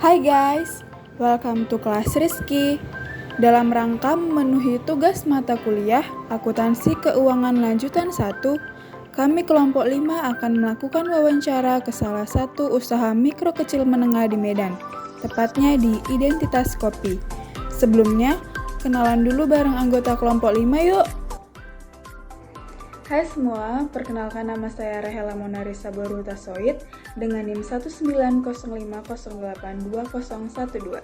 Hai guys, welcome to kelas Rizky. Dalam rangka memenuhi tugas mata kuliah Akuntansi Keuangan Lanjutan 1, kami kelompok 5 akan melakukan wawancara ke salah satu usaha mikro kecil menengah di Medan, tepatnya di Identitas Kopi. Sebelumnya, kenalan dulu bareng anggota kelompok 5 yuk. Hai semua, perkenalkan nama saya Rahela Monarisa Borutasoid dengan NIM 19050820012.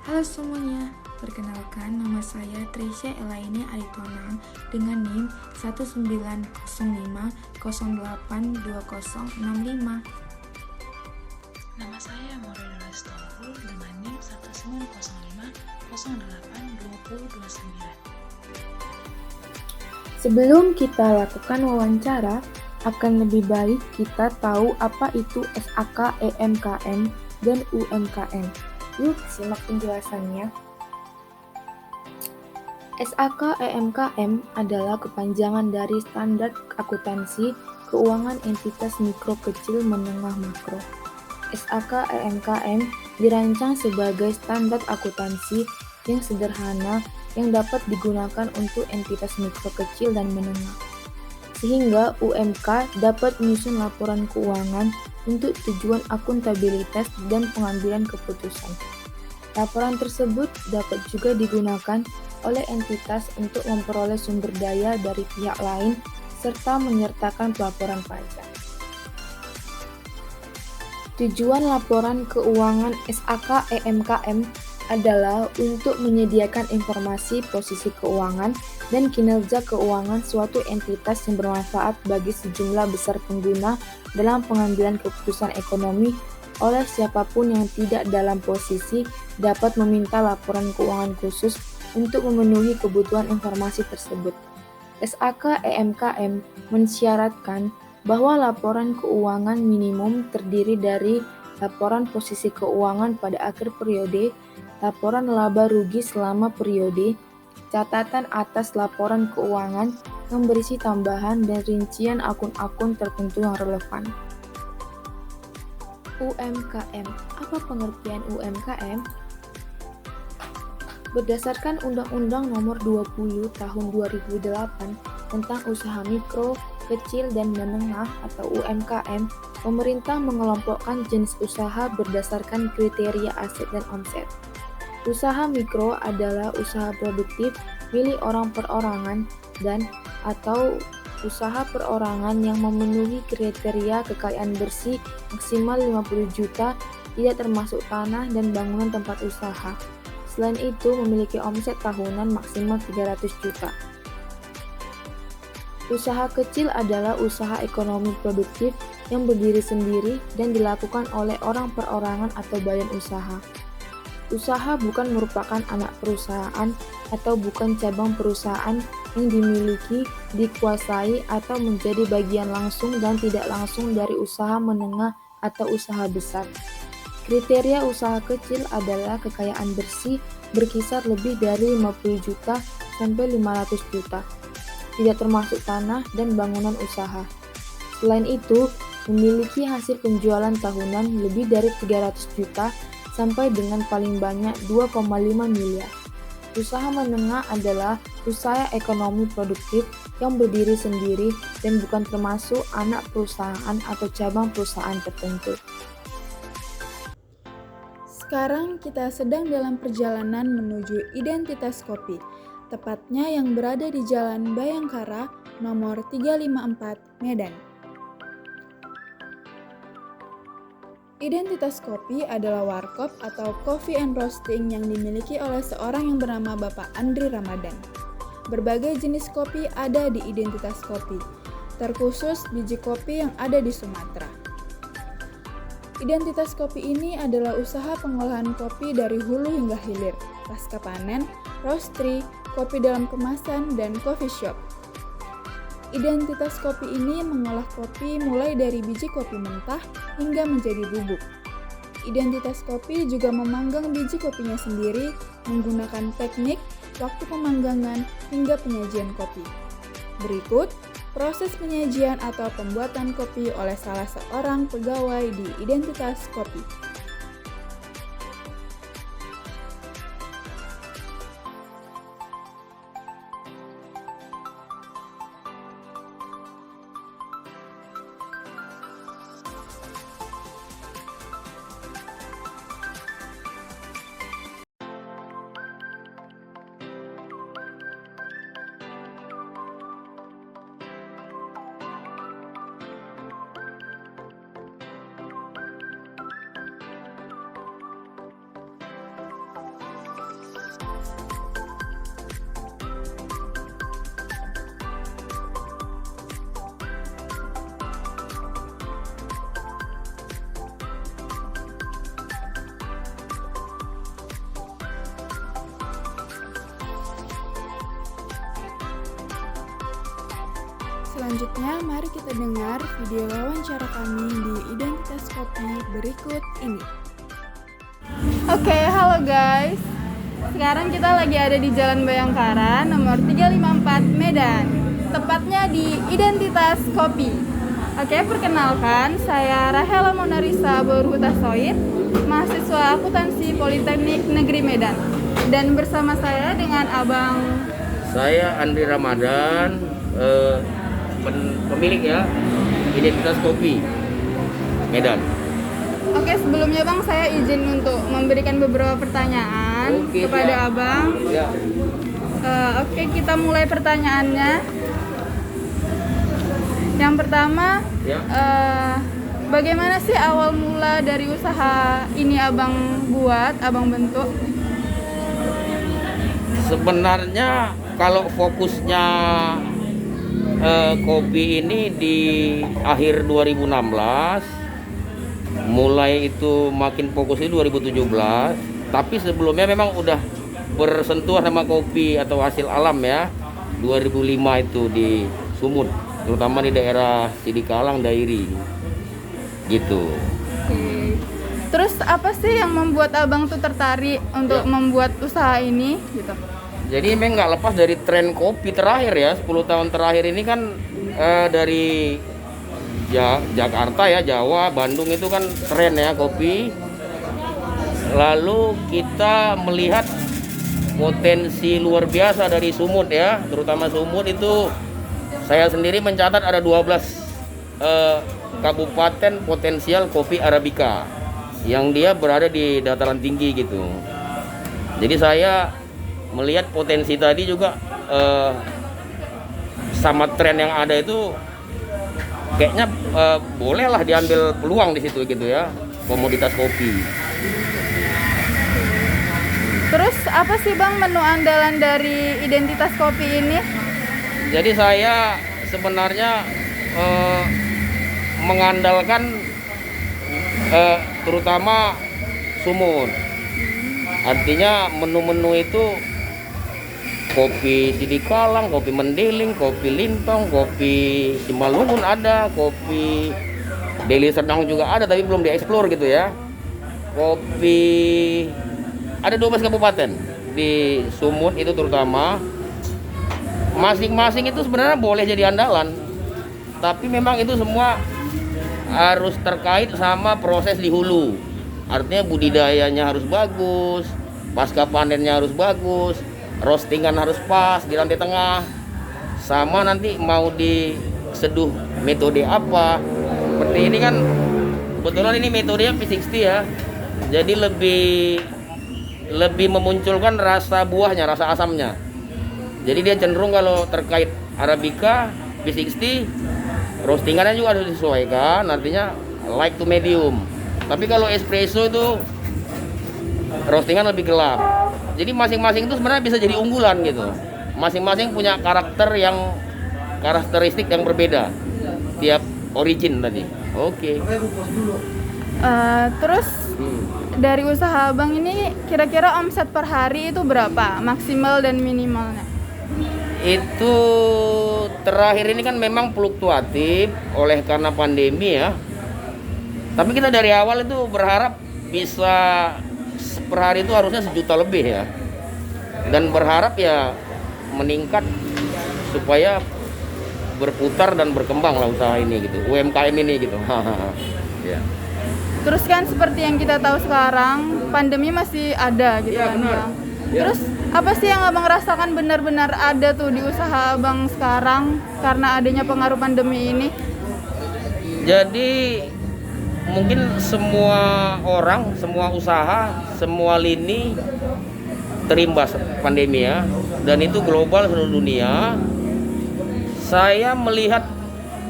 Halo semuanya, perkenalkan nama saya Trisha Elaine Aritonang dengan NIM 19050082065. Nama saya Maureen Lestolful dengan NIM 19050082029. Sebelum kita lakukan wawancara, akan lebih baik kita tahu apa itu SAK, EMKM, dan UMKM. Yuk simak penjelasannya. SAK EMKM adalah kepanjangan dari Standar Akuntansi Keuangan Entitas Mikro Kecil Menengah Makro. SAK EMKM dirancang sebagai standar akuntansi yang sederhana yang dapat digunakan untuk entitas mikro kecil dan menengah. Sehingga UMK dapat menyusun laporan keuangan untuk tujuan akuntabilitas dan pengambilan keputusan. Laporan tersebut dapat juga digunakan oleh entitas untuk memperoleh sumber daya dari pihak lain serta menyertakan pelaporan pajak. Tujuan laporan keuangan SAK EMKM adalah untuk menyediakan informasi posisi keuangan dan kinerja keuangan suatu entitas yang bermanfaat bagi sejumlah besar pengguna dalam pengambilan keputusan ekonomi oleh siapapun yang tidak dalam posisi dapat meminta laporan keuangan khusus untuk memenuhi kebutuhan informasi tersebut. SAK EMKM mensyaratkan bahwa laporan keuangan minimum terdiri dari laporan posisi keuangan pada akhir periode, laporan laba rugi selama periode, catatan atas laporan keuangan yang berisi tambahan dan rincian akun-akun tertentu yang relevan. UMKM. Apa pengertian UMKM? Berdasarkan Undang-Undang Nomor 20 Tahun 2008 tentang Usaha Mikro, Kecil dan Menengah atau UMKM, pemerintah mengelompokkan jenis usaha berdasarkan kriteria aset dan omset. Usaha mikro adalah usaha produktif milik orang perorangan dan atau usaha perorangan yang memenuhi kriteria kekayaan bersih maksimal 50 juta, tidak termasuk tanah dan bangunan tempat usaha. Selain itu, memiliki omset tahunan maksimal 300 juta. Usaha kecil adalah usaha ekonomi produktif yang berdiri sendiri dan dilakukan oleh orang perorangan atau badan usaha. Usaha bukan merupakan anak perusahaan atau bukan cabang perusahaan yang dimiliki, dikuasai, atau menjadi bagian langsung dan tidak langsung dari usaha menengah atau usaha besar. Kriteria usaha kecil adalah kekayaan bersih berkisar lebih dari 50 juta sampai 500 juta, tidak termasuk tanah dan bangunan usaha. Selain itu, memiliki hasil penjualan tahunan lebih dari 300 juta sampai dengan paling banyak 2,5 miliar. Usaha menengah adalah usaha ekonomi produktif yang berdiri sendiri dan bukan termasuk anak perusahaan atau cabang perusahaan tertentu. Sekarang kita sedang dalam perjalanan menuju Identitas Kopi, tepatnya yang berada di Jalan Bayangkara nomor 354 Medan. Identitas Kopi adalah warkop atau coffee and roasting yang dimiliki oleh seorang yang bernama Bapak Andri Ramadan. Berbagai jenis kopi ada di Identitas Kopi, terkhusus biji kopi yang ada di Sumatera. Identitas Kopi ini adalah usaha pengolahan kopi dari hulu hingga hilir, pasca panen, roastery, kopi dalam kemasan, dan coffee shop. Identitas Kopi ini mengolah kopi mulai dari biji kopi mentah hingga menjadi bubuk. Identitas Kopi juga memanggang biji kopinya sendiri menggunakan teknik waktu pemanggangan hingga penyajian kopi. Berikut proses penyajian atau pembuatan kopi oleh salah seorang pegawai di Identitas Kopi. Selanjutnya, mari kita dengar video wawancara kami di Identitas Kopi berikut ini. Oke, halo guys. Sekarang kita lagi ada di Jalan Bayangkara nomor 354 Medan, tepatnya di Identitas Kopi. Oke, perkenalkan, saya Rahela Monarisa Borhutasoid, mahasiswa akuntansi Politeknik Negeri Medan. Dan bersama saya dengan Abang... Saya Andri Ramadan, pemilik ya Identitas Kopi Medan. Oke, sebelumnya Bang, saya izin untuk memberikan beberapa pertanyaan kepada ya. Abang. Ya. Oke, kita mulai pertanyaannya. Yang pertama, Ya. bagaimana sih awal mula dari usaha ini Abang buat, Abang bentuk? Sebenarnya kalau fokusnya kopi ini di akhir 2016, mulai itu makin fokusnya 2017. Tapi sebelumnya memang udah bersentuhan sama kopi atau hasil alam ya. 2005 itu di Sumut, terutama di daerah Sidikalang, Dairi, gitu. Oke. Terus apa sih yang membuat Abang tuh tertarik untuk membuat usaha ini? Gitu. Jadi memang nggak lepas dari tren kopi terakhir ya, 10 tahun terakhir ini kan dari Jakarta ya, Jawa, Bandung itu kan tren ya kopi. Lalu kita melihat potensi luar biasa dari Sumut ya, terutama Sumut itu saya sendiri mencatat ada 12 kabupaten potensial kopi Arabica yang dia berada di dataran tinggi gitu. Jadi saya melihat potensi tadi juga sama tren yang ada itu kayaknya bolehlah diambil peluang di situ gitu ya, komoditas kopi. Terus apa sih Bang menu andalan dari Identitas Kopi ini? Jadi saya sebenarnya mengandalkan terutama Sumut. Artinya menu-menu itu kopi Sidikalang, kopi Mendiling, kopi Lintong, kopi Simalungun ada, kopi Deli Serdang juga ada tapi belum dieksplor gitu ya. Kopi ada 12 kabupaten di Sumut itu terutama. Masing-masing itu sebenarnya boleh jadi andalan. Tapi memang itu semua harus terkait sama proses di hulu. Artinya budidayanya harus bagus, pasca panennya harus bagus, roastingan harus pas di lantai tengah, sama nanti mau diseduh metode apa. Seperti ini kan kebetulan ini metodenya P60 ya, jadi lebih memunculkan rasa buahnya, rasa asamnya. Jadi dia cenderung kalau terkait Arabica P60 roastingannya juga harus disesuaikan, artinya light to medium. Tapi kalau espresso itu roastingan lebih gelap. Jadi masing-masing itu sebenarnya bisa jadi unggulan gitu. Masing-masing punya karakteristik yang berbeda tiap origin tadi. Oke. Terus dari usaha Abang ini kira-kira omset per hari itu berapa? Maksimal dan minimalnya? Itu terakhir ini kan memang fluktuatif oleh karena pandemi ya. Tapi kita dari awal itu berharap bisa per hari itu harusnya 1 juta lebih ya. Dan berharap ya meningkat supaya berputar dan berkembang lah usaha ini gitu, UMKM ini gitu. Ya. Terus kan seperti yang kita tahu sekarang, pandemi masih ada gitu Iya, kan benar. Bang. Iya. Terus apa sih yang Abang rasakan benar-benar ada tuh di usaha Abang sekarang karena adanya pengaruh pandemi ini? Jadi mungkin semua orang, semua usaha, semua lini terimbas pandemi ya, dan itu global seluruh dunia. Saya melihat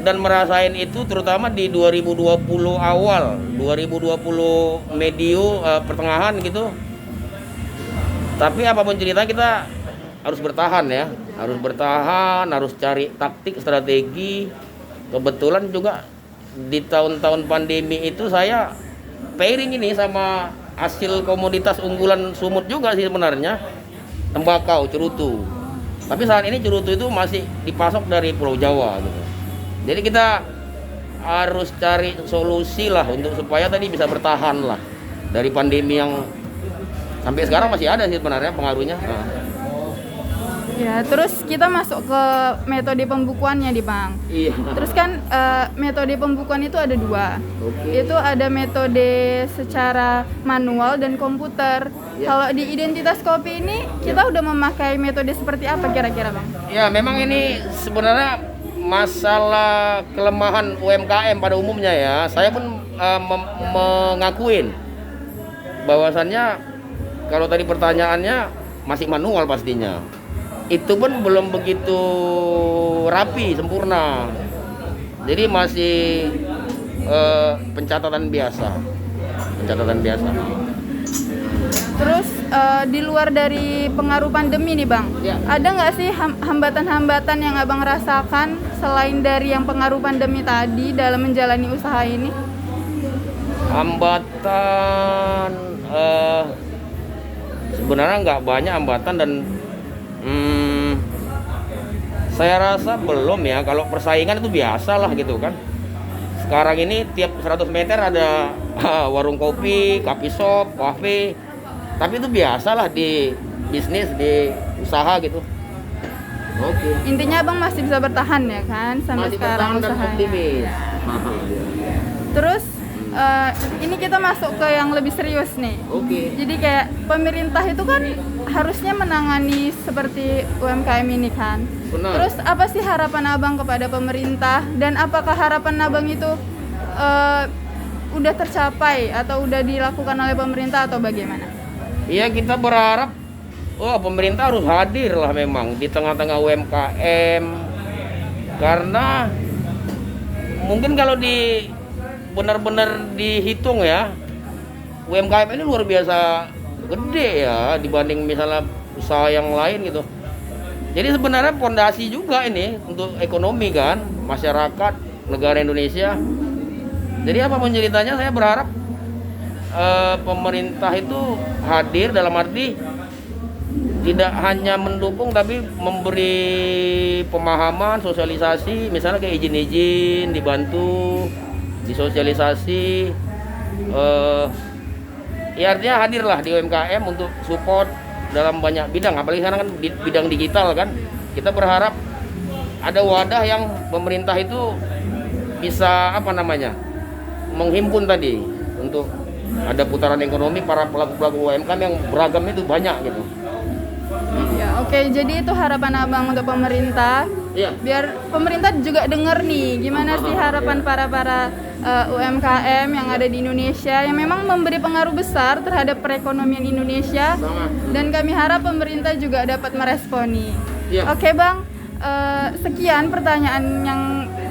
dan merasain itu terutama di 2020 awal, 2020 medio pertengahan gitu. Tapi apapun cerita kita harus bertahan ya, harus cari taktik, strategi. Kebetulan juga di tahun-tahun pandemi itu saya pairing ini sama hasil komoditas unggulan Sumut juga sih sebenarnya, tembakau, cerutu. Tapi saat ini cerutu itu masih dipasok dari Pulau Jawa gitu. Jadi kita harus cari solusi lah untuk supaya tadi bisa bertahan lah dari pandemi yang sampai sekarang masih ada sih sebenarnya pengaruhnya. Nah. Ya, terus kita masuk ke metode pembukuannya di Bang. Iya. Terus kan metode pembukuan itu ada dua. Oke. Itu ada metode secara manual dan komputer. Ya. Kalau di identitas kopi ini kita udah memakai metode seperti apa kira-kira Bang? Ya memang ini sebenarnya masalah kelemahan UMKM pada umumnya ya. Saya pun mengakuin bahwasannya kalau tadi pertanyaannya masih manual pastinya. Itu pun belum begitu rapi, sempurna. Jadi masih pencatatan biasa. Terus di luar dari pengaruh pandemi nih Bang, Ya. ada nggak sih hambatan-hambatan yang Abang rasakan selain dari yang pengaruh pandemi tadi dalam menjalani usaha ini? Hambatan sebenarnya nggak banyak hambatan dan saya rasa belum ya. Kalau persaingan itu biasa lah gitu kan. Sekarang ini tiap 100 meter ada warung kopi, coffee shop, cafe. Tapi itu biasa lah di bisnis, di usaha gitu. Oke. Intinya Abang masih bisa bertahan ya kan sampai Masih sekarang bertahan dan usahanya. optimis. Terus ini kita masuk ke yang lebih serius nih. Oke. Jadi kayak pemerintah itu kan harusnya menangani seperti UMKM ini kan. Benar. Terus apa sih harapan Abang kepada pemerintah dan apakah harapan Abang itu udah tercapai atau udah dilakukan oleh pemerintah atau bagaimana? Iya, kita berharap pemerintah harus hadir lah memang di tengah-tengah UMKM. Karena mungkin kalau benar-benar dihitung ya, UMKM ini luar biasa gede ya dibanding misalnya usaha yang lain gitu. Jadi sebenarnya fondasi juga ini untuk ekonomi kan masyarakat negara Indonesia. Jadi apapun ceritanya saya berharap pemerintah itu hadir dalam arti tidak hanya mendukung tapi memberi pemahaman, sosialisasi, misalnya kayak izin-izin dibantu, disosialisasi. Ya artinya hadirlah di UMKM untuk support dalam banyak bidang, apalagi sekarang kan di bidang digital kan. Kita berharap ada wadah yang pemerintah itu bisa menghimpun tadi untuk ada putaran ekonomi para pelaku-pelaku UMKM yang beragam itu banyak gitu. Ya, oke. Jadi itu harapan Abang untuk pemerintah. Iya. Biar pemerintah juga dengar nih gimana sih harapan para UMKM yang ada di Indonesia yang memang memberi pengaruh besar terhadap perekonomian Indonesia. Sama. Dan kami harap pemerintah juga dapat meresponi. Iya. Oke Bang, sekian pertanyaan yang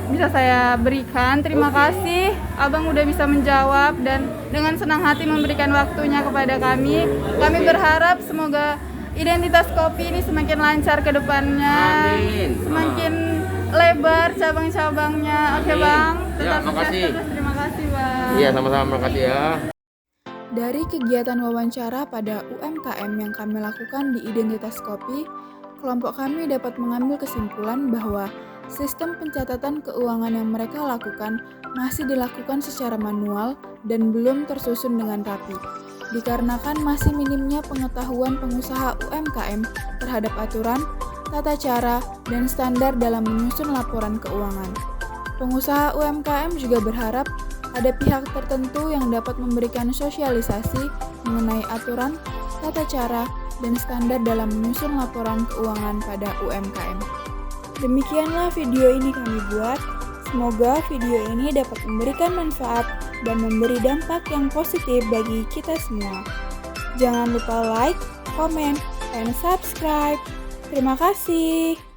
bisa saya berikan. Terima kasih Abang udah bisa menjawab dan dengan senang hati memberikan waktunya kepada kami. Kami berharap semoga identitas kopi ini semakin lancar ke depannya. Amin. Semakin lebar cabang-cabangnya. Oke Amin. Bang, Ya, tetap sukses makasih. terus. Terima kasih Bang. Iya, sama-sama, makasih ya. Dari kegiatan wawancara pada UMKM yang kami lakukan di Identitas Kopi, kelompok kami dapat mengambil kesimpulan bahwa sistem pencatatan keuangan yang mereka lakukan masih dilakukan secara manual dan belum tersusun dengan rapi, dikarenakan masih minimnya pengetahuan pengusaha UMKM terhadap aturan, tata cara, dan standar dalam menyusun laporan keuangan. Pengusaha UMKM juga berharap ada pihak tertentu yang dapat memberikan sosialisasi mengenai aturan, tata cara, dan standar dalam menyusun laporan keuangan pada UMKM. Demikianlah video ini kami buat. Semoga video ini dapat memberikan manfaat dan memberi dampak yang positif bagi kita semua. Jangan lupa like, komen, dan subscribe. Terima kasih.